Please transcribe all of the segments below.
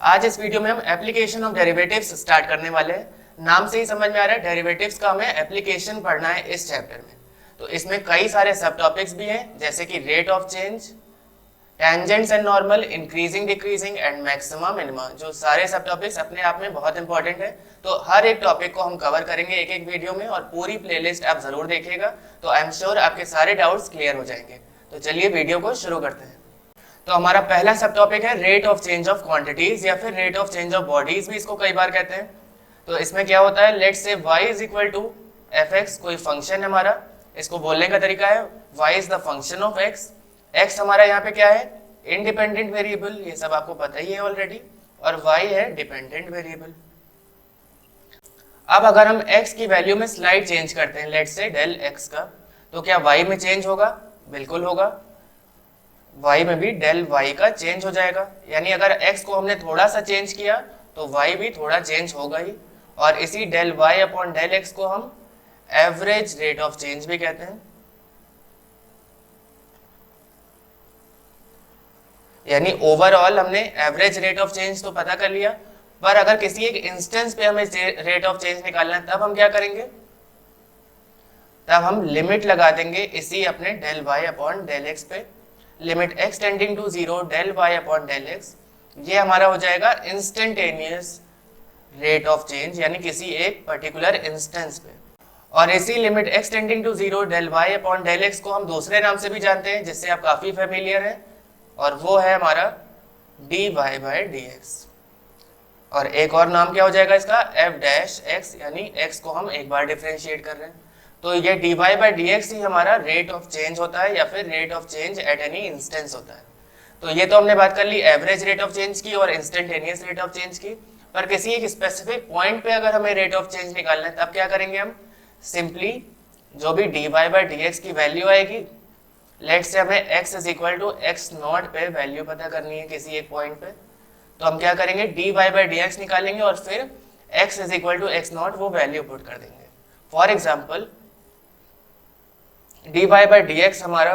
आज इस वीडियो में हम एप्लीकेशन ऑफ डेरिवेटिव्स स्टार्ट करने वाले हैं। नाम से ही समझ में आ रहा है डेरिवेटिव्स का हमें एप्लीकेशन पढ़ना है इस चैप्टर में। तो इसमें कई सारे सब टॉपिक्स भी हैं, जैसे कि rate of change, tangents and normal, increasing decreasing and maxima minima. जो सारे सब टॉपिक्स अपने आप में बहुत इंपॉर्टेंट है। तो हर एक टॉपिक को हम कवर करेंगे एक एक वीडियो में, और पूरी प्लेलिस्ट आप जरूर देखिएगा, तो आई एम श्योर आपके सारे डाउट्स क्लियर हो जाएंगे। तो चलिए वीडियो को शुरू करते हैं। तो हमारा पहला सब टॉपिक है rate of change of quantities, या फिर rate of change of bodies भी इसको कई बार कहते हैं। तो इसमें क्या होता है, let's say y is equal to F X, कोई फंक्शन है हमारा। इसको बोलने का तरीका है y is the function of x। x हमारा यहाँ पे क्या है, इंडिपेंडेंट वेरिएबल, ये सब आपको पता ही है ऑलरेडी, और y है डिपेंडेंट वेरिएबल। अब अगर हम x की वैल्यू में स्लाइड चेंज करते हैं, लेट्स से डेल x का, तो क्या y में चेंज होगा? बिल्कुल होगा। y में भी डेल y का चेंज हो जाएगा, यानी अगर x को हमने थोड़ा सा चेंज किया तो y भी थोड़ा चेंज होगा ही। और इसी del y upon del x को हम एवरेज रेट ऑफ चेंज भी कहते हैं। यानी ओवरऑल हमने एवरेज रेट ऑफ चेंज तो पता कर लिया, पर अगर किसी एक इंस्टेंस पे हमें रेट ऑफ चेंज निकालना है, तब हम क्या करेंगे? तब हम लिमिट लगा देंगे इसी अपने del y upon del x पे। Limit x tending to 0 del y upon del x, ये हमारा हो जाएगा इंस्टेंटेनियस रेट ऑफ चेंज, यानी किसी एक पर्टिकुलर इंस्टेंस पे। और इसी limit x tending to 0 del y upon del x को हम दूसरे नाम से भी जानते हैं, जिससे आप काफी फेमिलियर हैं, और वो है हमारा dy बाय dx। और एक और नाम क्या हो जाएगा इसका, f डैश x, यानी x को हम एक बार डिफरेंशिएट कर रहे हैं। तो ये dy बाय dx ही हमारा रेट ऑफ चेंज होता है, या फिर rate of change at any instance होता है। तो ये तो हमने बात कर ली एवरेज रेट ऑफ चेंज की और इंस्टेंटेनियस रेट ऑफ चेंज की। पर किसी एक स्पेसिफिक पॉइंट पे अगर हमें रेट ऑफ चेंज निकालना है, तब क्या करेंगे हम? सिंपली जो भी dy बाय dx की वैल्यू आएगी, लेट्स से हमें x is equal to x not पे वैल्यू पता करनी है किसी एक पॉइंट पे, तो हम क्या करेंगे, dy बाय dx निकालेंगे और फिर x is equal to x not वो वैल्यू पुट कर देंगे। For example dy by dx हमारा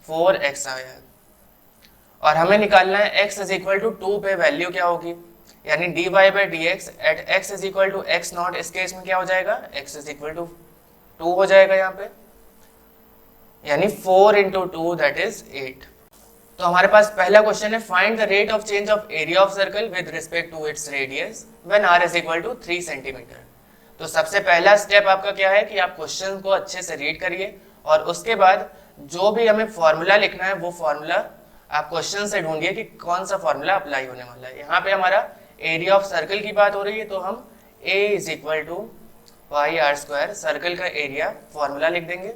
4x आया है, और हमें निकालना है x इज इक्वल टू 2 पे वैल्यू क्या होगी, यानी dy by dx at x is equal to x not. इस केस में क्या हो जाएगा, x इज इक्वल टू 2 हो जाएगा यहाँ पे, यानी 4 इंटू 2 दैट इज 8। तो हमारे पास पहला क्वेश्चन है, find the rate of change of area of circle with respect to its radius when r is equal to 3 centimetre. तो सबसे पहला स्टेप आपका क्या है कि आप क्वेश्चन को अच्छे से रीड करिए, और उसके बाद जो भी हमें फॉर्मूला लिखना है वो फॉर्मूला आप क्वेश्चन से ढूंढिए कि कौन सा फॉर्मूला अप्लाई होने वाला है। यहाँ पे हमारा एरिया ऑफ सर्कल की बात हो रही है, तो हम a is equal to pi R square, circle का एरिया फॉर्मूला लिख देंगे।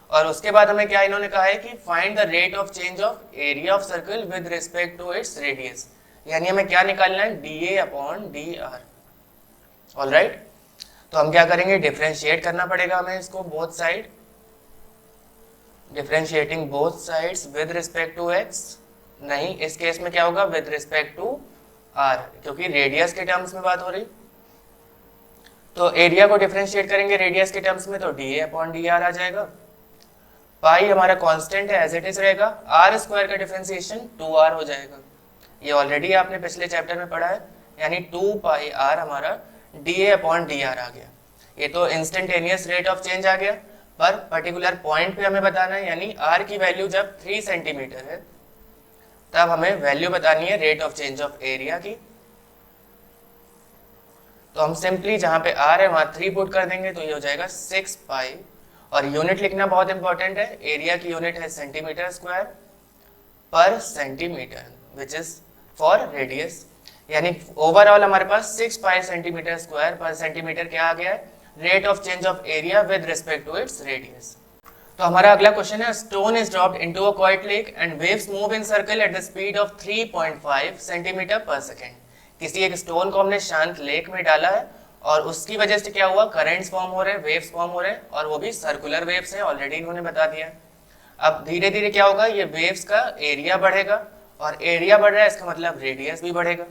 और उसके बाद हमें क्या इन्होंने कहा है कि find the rate of change of area of circle with respect to its radius, यानी हमें क्या निकालना है, dA अपॉन dr। ऑलराइट, तो हम क्या करेंगे, डिफरेंशिएट करना पड़ेगा हमें इसको both side, differentiating both sides with respect to x। नहीं, इस केस में क्या होगा, विद रिस्पेक्ट टू r, क्योंकि रेडियस के टर्म्स में बात हो रही। तो एरिया को डिफरेंशिएट करेंगे रेडियस के टर्म्स में, तो dA अपॉन dr आ जाएगा। पाई हमारा कांस्टेंट है, एज इट इज रहेगा। r स्क्वायर का डिफरेंशिएशन 2r हो जाएगा, ये ऑलरेडी आपने पिछले चैप्टर में पढ़ा है, यानी 2 पाई r हमारा dA अपॉन dr आ गया। ये तो इंस्टेंटेनियस रेट ऑफ चेंज आ गया, पर पर्टिकुलर पॉइंट पे हमें बताना है, यानी r की वैल्यू जब 3 सेंटीमीटर है, तब हमें वैल्यू बतानी है rate of change of area की। तो हम सिंपली जहां पे r है वहां 3 पुट कर देंगे, तो ये हो जाएगा 6 पाई। और यूनिट लिखना बहुत इंपॉर्टेंट है, एरिया की यूनिट है centimetre square per centimetre, which is for radius. यानी ओवरऑल हमारे पास 6 pi centimetre square per centimetre क्या आ गया है, rate of change of area with respect to its radius. तो हमारा अगला क्वेश्चन है, stone is dropped into a quite lake and waves move in circle at the speed of 3.5 centimetre per second. किसी एक स्टोन को हमने शांत lake में डाला है, और उसकी वजह से क्या हुआ, करंट्स फॉर्म हो रहे हैं, वेव्स फॉर्म हो रहे हैं, और वो भी सर्कुलर वेव्स हैं, ऑलरेडी इन्होंने बता दिया है। अब धीरे धीरे क्या होगा, ये वेव्स का एरिया बढ़ेगा, और एरिया बढ़ रहा है इसका मतलब रेडियस भी बढ़ेगा।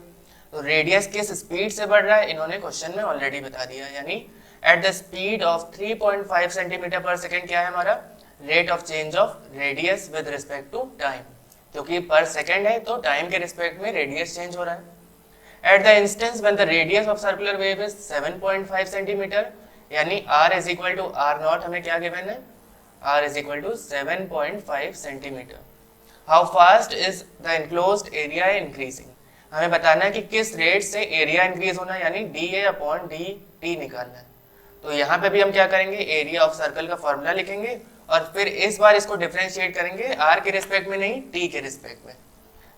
तो रेडियस किस स्पीड से बढ़ रहा है इन्होंने क्वेश्चन में ऑलरेडी बता दिया, यानी at the speed of 3.5 centimetre per second क्या है हमारा, rate of change of radius with respect to time, क्योंकि पर सेकेंड है तो टाइम के रिस्पेक्ट में रेडियस चेंज हो रहा है। At the instance when the radius of circular wave is 7.5 centimetre, यानी r is equal to R not हमें क्या गिवन है, r is equal to 7.5 centimetre. How fast is the enclosed area increasing, हमें बताना है कि किस रेट से एरिया इंक्रीज होना है, यानी dA अपॉन dt निकालना है। तो यहाँ पे भी हम क्या करेंगे, एरिया ऑफ सर्कल का फॉर्मूला लिखेंगे और फिर इस बार इसको डिफरेंशिएट करेंगे r के रिस्पेक्ट में नहीं, t के रिस्पेक्ट में।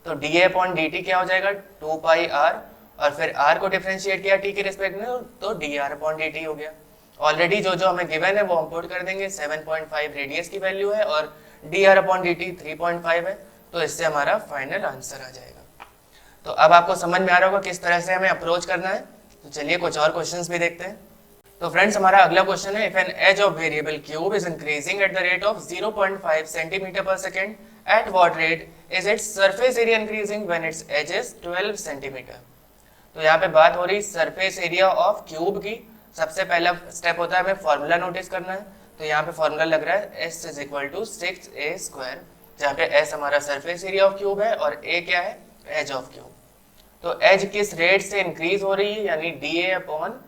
तो dA अपॉन dt क्या हो जाएगा, 2 पाई r, और फिर r को डिफरेंशिएट किया t के रिस्पेक्ट में तो dr अपॉन dt हो गया। ऑलरेडी जो जो हमें गिवन है वो हम पुट कर देंगे, 7.5 रेडियस की वैल्यू है और dr अपॉन dt 3.5 है, तो इससे हमारा फाइनल आंसर आ जाएगा। तो अब आपको समझ में आ रहा होगा किस तरह से हमें अप्रोच करना है। तो चलिए कुछ और क्वेश्चंस भी देखते हैं। तो फ्रेंड्स हमारा अगला क्वेश्चन है, if an edge of variable cube is increasing at the rate of 0.5 centimetre per second, at what rate is its surface area increasing when its edge is 12 centimetre. तो यहाँ पे बात हो रही सरफेस एरिया ऑफ क्यूब की। सबसे पहला step होता है हमें फॉर्मूला नोटिस करना है। तो यहाँ पे फॉर्मूला लग रहा है s is equal to 6a², जहाँ पे s हमारा सरफेस एरिया ऑफ क्यूब है और a क्या है, एज ऑफ क्यूब। तो एज किस रेट से इंक्रीज हो रही है, यानी dA अपॉन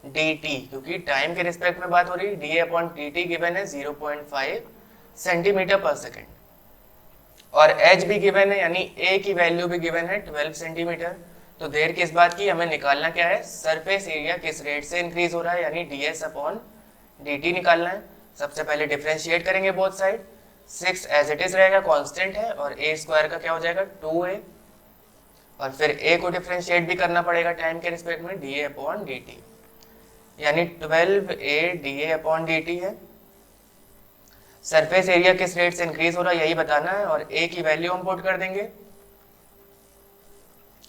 dt, क्योंकि टाइम के रिस्पेक्ट में बात हो रही है। dA अपॉन dt गिवन है 0.5 सेंटीमीटर पर सेकेंड और एज भी गिवन है, यानी a की वैल्यू भी गिवन है 12 सेंटीमीटर। तो देर किस बात की, हमें निकालना क्या है, सरफेस एरिया किस रेट से इंक्रीज हो रहा है, यानी ds अपॉन dt निकालना है। सबसे पहले डिफरेंशिएट करेंगे both side, 6 as it is रहेगा, कांस्टेंट है, और a स्क्वायर का क्या हो जाएगा 2a, और फिर a को डिफरेंशिएट भी करना पड़ेगा टाइम के रिस्पेक्ट में, dA अपॉन dt, यानी 12a dA अपॉन dt है। सरफेस एरिया किस रेट से इंक्रीज हो रहा है यही बताना है, और a की वैल्यू हम पुट कर देंगे,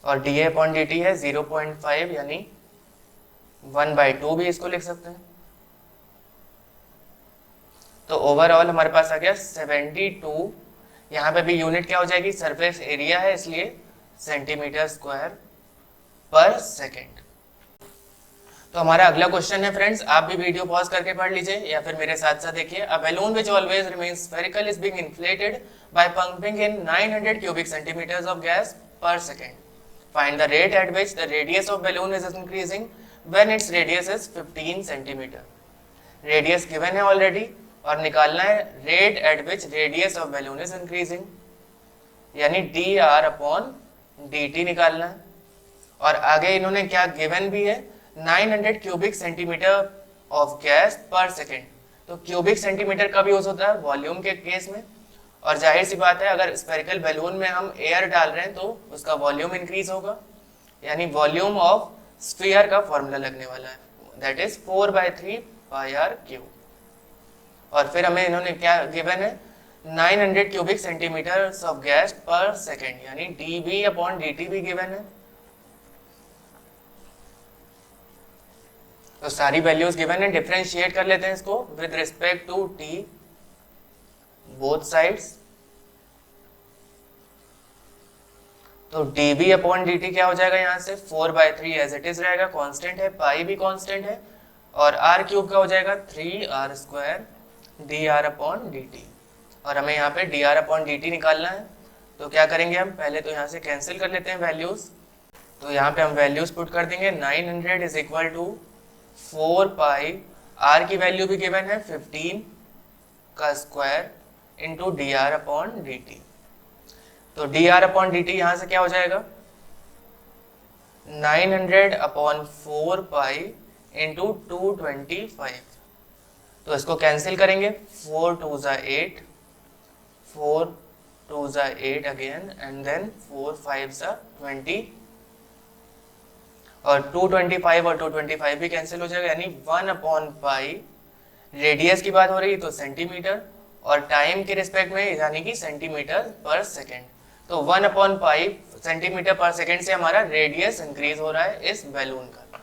और dA अपॉन dt है 0.5, यानी 1/2 भी इसको लिख सकते हैं। तो ओवरऑल हमारे पास आ गया 72, यहाँ पे भी यूनिट क्या हो जाएगी, सरफेस एरिया है इसलिए सेंटीमीटर स्क्वायर पर सेकेंड। तो हमारा अगला क्वेश्चन है फ्रेंड्स, आप भी वीडियो पॉज करके पढ़ लीजिए या फिर मेरे साथ साथ देखिए। A balloon which always remains spherical is being inflated by pumping in 900 cubic centimetres of gas per second. Find the rate at which the radius of balloon is increasing when its radius is 15 centimetre. Radius given है already और निकालना है rate at which radius of balloon is increasing, यानी dr upon dt निकालना है। और आगे इन्होंने क्या गिवन भी है, 900 cubic centimetre of gas per second. तो क्यूबिक सेंटीमीटर का भी यूज होता है वॉल्यूम के केस में, और जाहिर सी बात है अगर स्फेरिकल बैलून में हम एयर डाल रहे हैं तो उसका वॉल्यूम इंक्रीज होगा, यानी वॉल्यूम ऑफ स्फीयर का फॉर्मूला लगने वाला है, that is 4/3 pi r cube. और फिर हमें इन्होंने क्या गिवन है, 900 cubic centimetre of gas per second, यानी dB अपॉन dt भी गिवन है। तो सारी वैल्यूज गिवन है, डिफरेंशिएट कर लेते हैं इसको with respect to t both sides. तो dB अपॉन dt क्या हो जाएगा, यहाँ से 4/3 एज इट इज रहेगा, कांस्टेंट है, पाई भी कांस्टेंट है, और r क्यूब का हो जाएगा 3r² dr अपॉन dt। और हमें यहाँ पे dr अपॉन dt निकालना है। तो क्या करेंगे हम, पहले तो यहाँ से कैंसिल कर लेते हैं वैल्यूज। तो यहाँ पे हम वैल्यूज पुट कर देंगे, 900 is equal to 4 pi, r की वैल्यू भी गिवन है 15 का square into dr upon dt। तो dr अपॉन dt यहाँ से क्या हो जाएगा, 900 अपॉन 4 पाई इंटू 225। तो इसको कैंसिल करेंगे, 4 2 ज़ा 8, 4 2 ज़ा 8 अगेन, एंड देन 4 5 ज़ा 20, और 225 और 225 भी कैंसिल हो जाएगा, यानी 1 अपॉन पाई। रेडियस की बात हो रही है तो सेंटीमीटर, और टाइम के रिस्पेक्ट में यानी कि सेंटीमीटर पर सेकेंड। तो 1 upon pi centimetre per second से हमारा रेडियस इंक्रीज हो रहा है इस बैलून का।